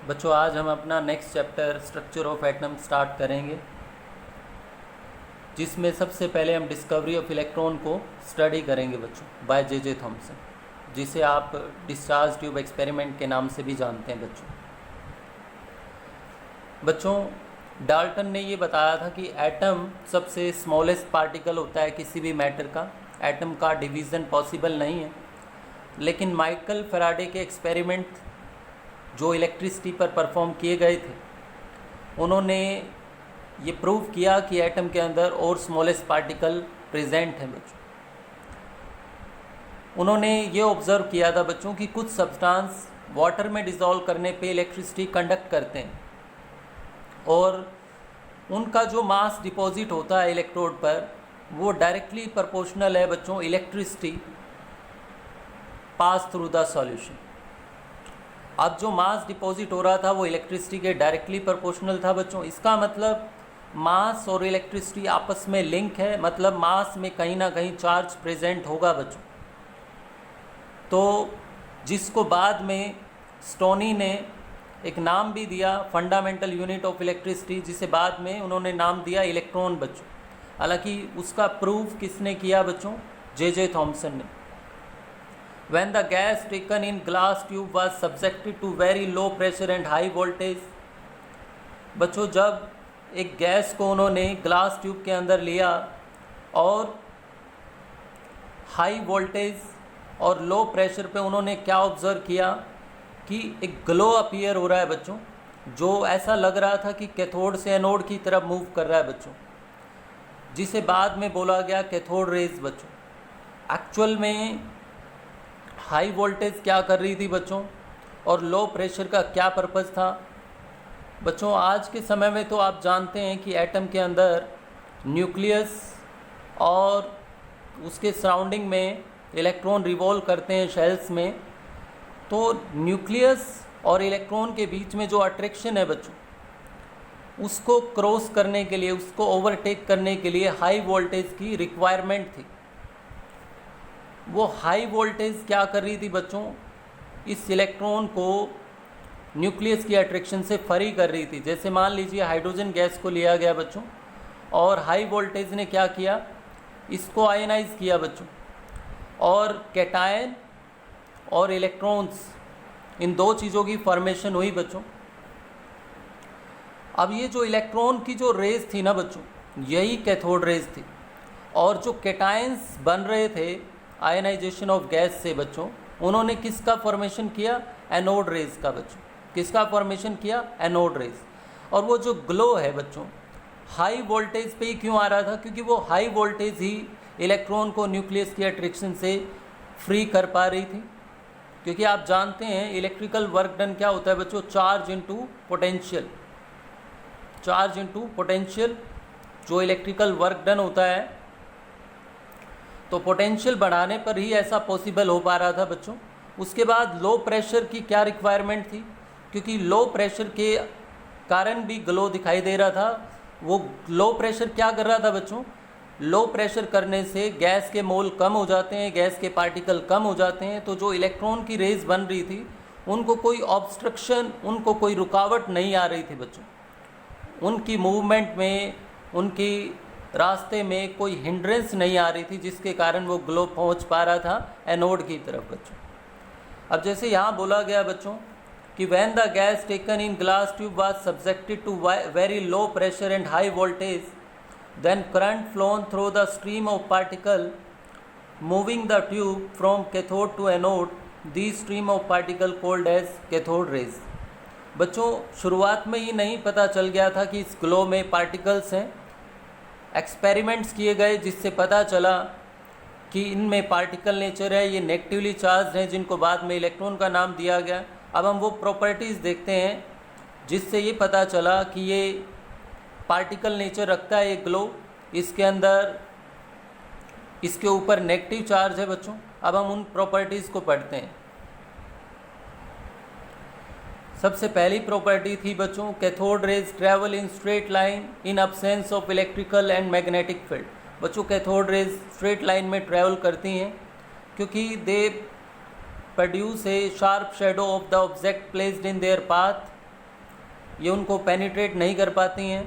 बच्चों आज हम अपना next chapter structure of atom start करेंगे, जिसमें सबसे पहले हम डिस्कवरी ऑफ इलेक्ट्रॉन को स्टडी करेंगे बच्चों बाय जे थॉमसन, जिसे आप डिस्चार्ज ट्यूब एक्सपेरिमेंट के नाम से भी जानते हैं। बच्चों डाल्टन ने ये बताया था कि एटम सबसे स्मॉलेस्ट पार्टिकल होता है किसी भी मैटर का। एटम का डिवीज़न पॉसिबल नहीं है, लेकिन माइकल फैराडे के एक्सपेरिमेंट जो इलेक्ट्रिसिटी पर परफॉर्म किए गए थे, उन्होंने ये प्रूव किया कि एटम के अंदर और स्मॉलेस्ट पार्टिकल प्रेजेंट हैं बच्चों। उन्होंने ये ऑब्ज़र्व किया था बच्चों कि कुछ सब्सटेंस वाटर में डिज़ोल्व करने पे इलेक्ट्रिसिटी कंडक्ट करते हैं, और उनका जो मास डिपॉजिट होता है इलेक्ट्रोड पर वो डायरेक्टली प्रोपोर्शनल है बच्चों electricity pass through the solution. अब जो मास डिपॉजिट हो रहा था वो इलेक्ट्रिसिटी के डायरेक्टली प्रोपोर्शनल था बच्चों। इसका मतलब मास और इलेक्ट्रिसिटी आपस में लिंक है, मतलब मास में कहीं ना कहीं चार्ज प्रेजेंट होगा बच्चों। तो जिसको बाद में स्टोनी ने एक नाम भी दिया, फंडामेंटल यूनिट ऑफ इलेक्ट्रिसिटी, जिसे बाद में उन्होंने नाम दिया इलेक्ट्रॉन बच्चों। हालांकि उसका प्रूफ किसने किया बच्चों? जे थॉमसन ने। When the gas taken in glass tube was subjected to very low pressure and high voltage, बच्चों जब एक गैस को उन्होंने ग्लास ट्यूब के अंदर लिया और हाई वोल्टेज और लो प्रेशर पे उन्होंने क्या ऑब्ज़र्व किया कि एक ग्लो अपीयर हो रहा है बच्चों, जो ऐसा लग रहा था कि कैथोड से एनोड की तरफ मूव कर रहा है बच्चों, जिसे बाद में बोला गया कैथोड रेज बच्चों। एक्चुअल में हाई वोल्टेज क्या कर रही थी बच्चों, और लो प्रेशर का क्या पर्पज़ था बच्चों? आज के समय में तो आप जानते हैं कि एटम के अंदर न्यूक्लियस और उसके सराउंडिंग में इलेक्ट्रॉन रिवॉल्व करते हैं शेल्स में। तो न्यूक्लियस और इलेक्ट्रॉन के बीच में जो अट्रैक्शन है बच्चों, उसको क्रॉस करने के लिए, उसको ओवरटेक करने के लिए हाई वोल्टेज की रिक्वायरमेंट थी। वो हाई वोल्टेज क्या कर रही थी बच्चों? इस इलेक्ट्रॉन को न्यूक्लियस की अट्रैक्शन से फ्री कर रही थी। जैसे मान लीजिए हाइड्रोजन गैस को लिया गया बच्चों, और हाई वोल्टेज ने क्या किया, इसको आयनाइज किया बच्चों, और कैटायन और इलेक्ट्रॉन्स, इन दो चीज़ों की फॉर्मेशन हुई बच्चों। अब ये जो इलेक्ट्रॉन की जो रेज थी ना बच्चों, यही कैथोड रेज थी, और जो कैटायंस बन रहे थे आयनाइजेशन ऑफ गैस से बच्चों, उन्होंने किसका फॉर्मेशन किया? एनोड रेज का बच्चों। किसका फॉर्मेशन किया? Anode rays. और वो जो ग्लो है बच्चों, हाई वोल्टेज पे ही क्यों आ रहा था? क्योंकि वो हाई वोल्टेज ही इलेक्ट्रॉन को न्यूक्लियस की अट्रैक्शन से फ्री कर पा रही थी। क्योंकि आप जानते हैं इलेक्ट्रिकल वर्क डन क्या होता है बच्चों? Charge into potential. Charge into potential जो इलेक्ट्रिकल वर्क डन होता है, तो पोटेंशियल बढ़ाने पर ही ऐसा पॉसिबल हो पा रहा था बच्चों। उसके बाद लो प्रेशर की क्या रिक्वायरमेंट थी? क्योंकि लो प्रेशर के कारण भी ग्लो दिखाई दे रहा था। वो लो प्रेशर क्या कर रहा था बच्चों? लो प्रेशर करने से गैस के मोल कम हो जाते हैं, गैस के पार्टिकल कम हो जाते हैं। तो जो इलेक्ट्रॉन की रेज बन रही थी, उनको कोई ऑब्स्ट्रक्शन, उनको कोई रुकावट नहीं आ रही थी बच्चों। उनकी मूवमेंट में, उनकी रास्ते में कोई हिंड्रेंस नहीं आ रही थी, जिसके कारण वो ग्लो पहुंच पा रहा था एनोड की तरफ बच्चों। अब जैसे यहाँ बोला गया बच्चों कि when the gas taken in glass tube was subjected to very low pressure and high voltage, then current flown through the stream of particle moving the tube from cathode to anode, these stream of particle called as cathode rays। बच्चों शुरुआत में ही नहीं पता चल गया था कि इस ग्लो में पार्टिकल्स हैं। एक्सपेरिमेंट्स किए गए जिससे पता चला कि इनमें पार्टिकल नेचर है, ये नेगेटिवली चार्ज हैं, जिनको बाद में इलेक्ट्रॉन का नाम दिया गया। अब हम वो प्रॉपर्टीज़ देखते हैं जिससे ये पता चला कि ये पार्टिकल नेचर रखता है ये ग्लो। इसके अंदर, इसके ऊपर नेगेटिव चार्ज है बच्चों। अब हम उन प्रॉपर्टीज़ को पढ़ते हैं। सबसे पहली प्रॉपर्टी थी बच्चों, cathode raise travel in straight line in absence of electrical and magnetic field. बच्चों कैथोड रेज स्ट्रेट लाइन में ट्रैवल करती हैं क्योंकि दे produce a sharp shadow of the object placed in their path ये उनको पेनिट्रेट नहीं कर पाती हैं।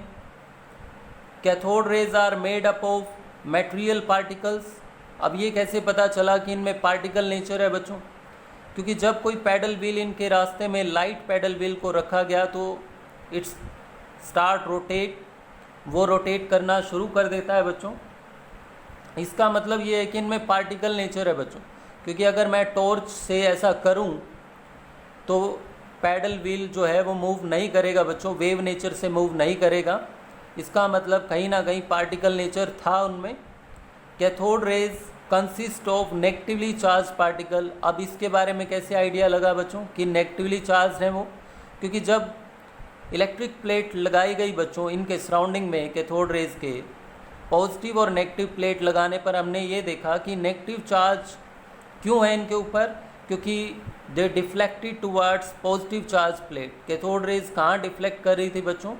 Cathode rays are made up of material particles. अब ये कैसे पता चला कि इनमें पार्टिकल नेचर है बच्चों? क्योंकि जब कोई पैडल व्हील इनके रास्ते में लाइट पैडल व्हील को रखा गया तो इट्स स्टार्ट रोटेट, वो रोटेट करना शुरू कर देता है बच्चों। इसका मतलब ये है कि इनमें पार्टिकल नेचर है बच्चों, क्योंकि अगर मैं टॉर्च से ऐसा करूं तो पैडल व्हील जो है वो मूव नहीं करेगा बच्चों, वेव नेचर से मूव नहीं करेगा। इसका मतलब कहीं ना कहीं पार्टिकल नेचर था उनमें। Cathode rays consist of negatively charge particle. अब इसके बारे में कैसे आइडिया लगा बच्चों कि नेगेटिवली चार्ज है वो? क्योंकि जब इलेक्ट्रिक प्लेट लगाई गई बच्चों इनके सराउंडिंग में कैथोड रेज के, पॉजिटिव और नेगेटिव प्लेट लगाने पर हमने ये देखा कि नेगेटिव चार्ज क्यों है इनके ऊपर, क्योंकि they deflected towards positive charge plate. Cathode rays कहाँ डिफ्लेक्ट कर रही थी बच्चों,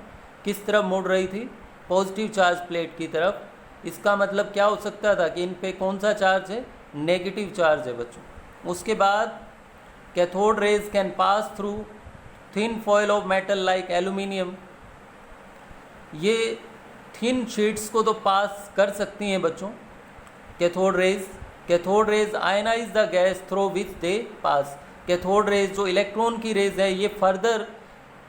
किस तरफ मुड़ रही थी? पॉजिटिव चार्ज प्लेट की तरफ। इसका मतलब क्या हो सकता था कि इन पे कौन सा चार्ज है? नेगेटिव चार्ज है बच्चों। उसके बाद cathode rays can pass through thin foil of metal like aluminium. ये थिन शीट्स को तो पास कर सकती हैं बच्चों cathode rays. Cathode rays ionise the gas through which they pass. Cathode rays जो इलेक्ट्रॉन की रेज है ये फर्दर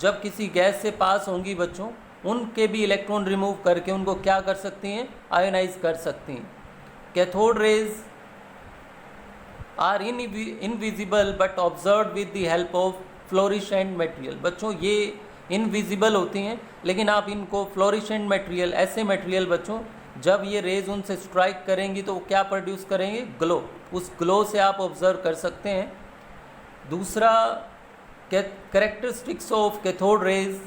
जब किसी गैस से पास होंगी बच्चों, उनके भी इलेक्ट्रॉन रिमूव करके उनको क्या कर सकती हैं? आयोनाइज कर सकती हैं। Cathode rays are invisible but observe with the help of fluorescent material. बच्चों ये इनविजिबल होती हैं, लेकिन आप इनको फ्लोरिसेंट मटेरियल, ऐसे मटेरियल बच्चों जब ये रेज उनसे स्ट्राइक करेंगी तो वो क्या प्रोड्यूस करेंगे? ग्लो। उस ग्लो से आप ऑब्जर्व कर सकते हैं। दूसरा, characteristics of cathode rays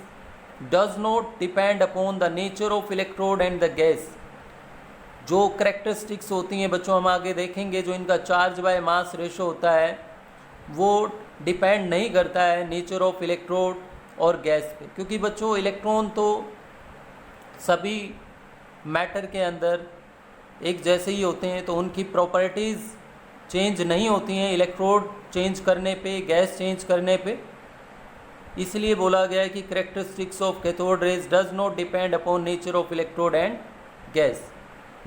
does not depend upon the nature of electrode and the gas. जो करेक्टरिस्टिक्स होती हैं बच्चों हम आगे देखेंगे, जो इनका चार्ज बाय मास रेशो होता है वो डिपेंड नहीं करता है नेचर ऑफ इलेक्ट्रोड और गैस पे, क्योंकि बच्चों इलेक्ट्रॉन तो सभी मैटर के अंदर एक जैसे ही होते हैं, तो उनकी प्रॉपर्टीज़ चेंज नहीं होती हैं इलेक्ट्रोड चेंज करने पे, गैस चेंज करने पे। इसलिए बोला गया है कि characteristics of cathode rays does not depend upon nature of electrode and gas.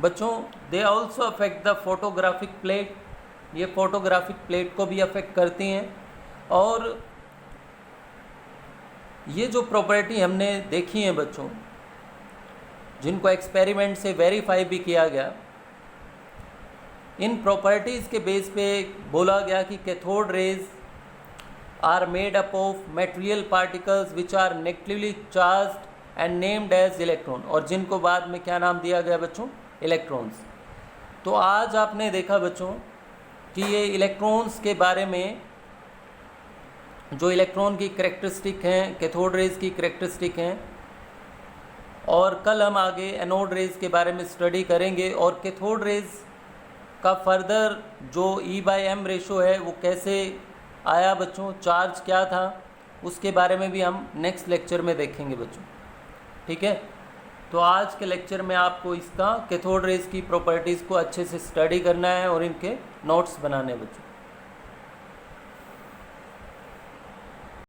बच्चों they also affect the photographic plate. ये फोटोग्राफिक प्लेट को भी अफेक्ट करती हैं। और ये जो प्रॉपर्टी हमने देखी है बच्चों, जिनको एक्सपेरिमेंट से वेरीफाई भी किया गया, इन प्रॉपर्टीज़ के बेस पे बोला गया कि cathode rays are made up of material particles which are negatively charged and named as electron, और जिनको बाद में क्या नाम दिया गया बच्चों? इलेक्ट्रॉन्स। तो आज आपने देखा बच्चों कि ये इलेक्ट्रॉन्स के बारे में, जो इलेक्ट्रॉन की करेक्टरिस्टिक हैं, कैथोड रेज की करेक्टरिस्टिक हैं, और कल हम आगे एनोड रेज के बारे में स्टडी करेंगे, और कैथोड रेज का फर्दर जो E/m रेशो है वो कैसे आया बच्चों, चार्ज क्या था, उसके बारे में भी हम नेक्स्ट लेक्चर में देखेंगे बच्चों। ठीक है, तो आज के लेक्चर में आपको इसका कैथोड रेज की प्रॉपर्टीज़ को अच्छे से स्टडी करना है और इनके नोट्स बनाने हैं बच्चों।